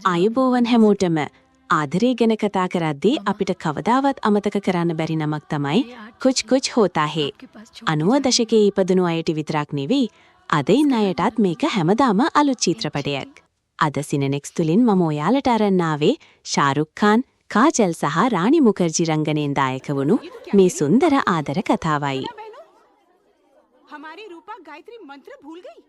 ආයුබෝවන් හැමෝටම ආදරේ ගැන කතා කරද්දී අපිට කවදාවත් අමතක කරන්න බැරි නමක් තමයි කුච් කුච් හෝතා හේ. 90 දශකයේ ඉපදුණු අයට විතරක් නෙවෙයි අද ඉන්න අයටත් මේක හැමදාම අලුත් චිත්‍රපටයක්. අද සිනනෙක්ස් තුලින් මම ඔයාලට අරන් ආවේ ශාරුක් ખાන්, කාජල් සහ රාණි මුඛර්ජී රංගනයෙන් දායක වුණු මේ සුන්දර ආදර කතාවයි. हमारी रूपा गायत्री मंत्र भूल गई।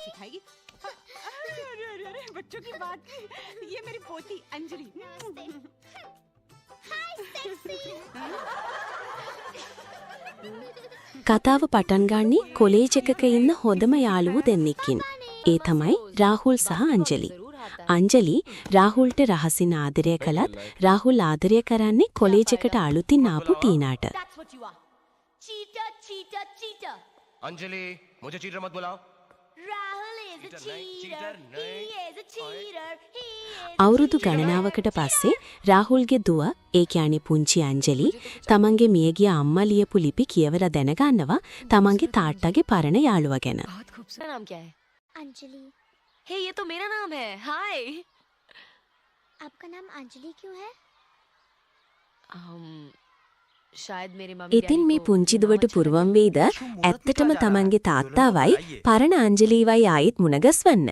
सिखाएगी? अरे बच्चों की बात की। ये मेरी पोती अंजलि। කතාව පටන් ගන්නේ කොලේජ් එකක ඉන්න හොඳම යාළුවෝ දෙන්නෙක්කින්. ඒ තමයි රාහුල් සහ අංජලි. අංජලි රාහුල්ට රහසින් ආදරය කළත් රාහුල් ආදරය කරන්නේ කොලේජ් එකට අලුතින් ආපු ටීනාට. अंजलि मुझे चीटर मत बुलाओ। අවුරුදු ගණනාවකට පස්සේ රාහුල්ගේ දුව, ඒ කියන්නේ පුංචි අංජලි, තමන්ගේ මියගිය අම්මා ලියපු ලිපි කියවලා දැනගන්නවා තමන්ගේ තාත්තගේ පරණ යාළුවා ගැන. नाम क्या है? अंजलि। हे ये तो मेरा नाम है। हाय। आपका नाम अंजलि क्यों है? शायद मेरी मम्मी ඉතින් මේ පුංචි දුවට පුරවම් වෙයිද ඇත්තටම තමන්ගේ තාත්තාවයි පරණ අංජලිවයි ආයෙත් මුණගස්වන්න.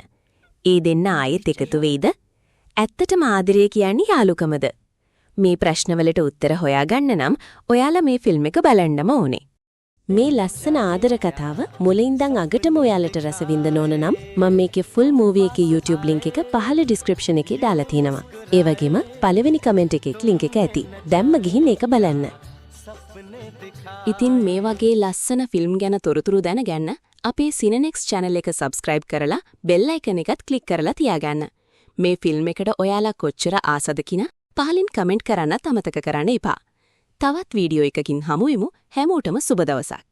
ඒ දෙන්න ආයෙත් එකතු වෙයිද? ඇත්තටම ආදරය කියන්නේ යාළුකමද? මේ ප්‍රශ්නවලට උත්තර හොයාගන්න නම් ඔයාලා මේ ෆිල්ම් එක බලන්නම ඕනේ. මේ ලස්සන ආදර කතාව මුලින්දන් අගටම ඔයාලට රස විඳින්න ඕන නම් මම මේකේ ෆුල් මූවි එකේ YouTube link එක පහළ description එකේ දාලා තිනවා. ඒ වගේම පළවෙනි කමෙන්ට් එකේ link එක ඇති. දැම්ම ගිහින් ඒක බලන්න. ඉතින් මේ වගේ ලස්සන ෆිල්ම් ගැන තොරතුරු දැනගන්න අපේ සිනනෙක්ස් channel එක subscribe කරලා bell icon එකත් click කරලා තියාගන්න. මේ ෆිල්ම් එකට ඔයාලා කොච්චර ආසද කින පහලින් කමෙන්ට් කරන්නත් අමතක කරන්න එපා. තවත් වීඩියෝ එකකින් හමු වෙමු. හැමෝටම සුබ දවසක්.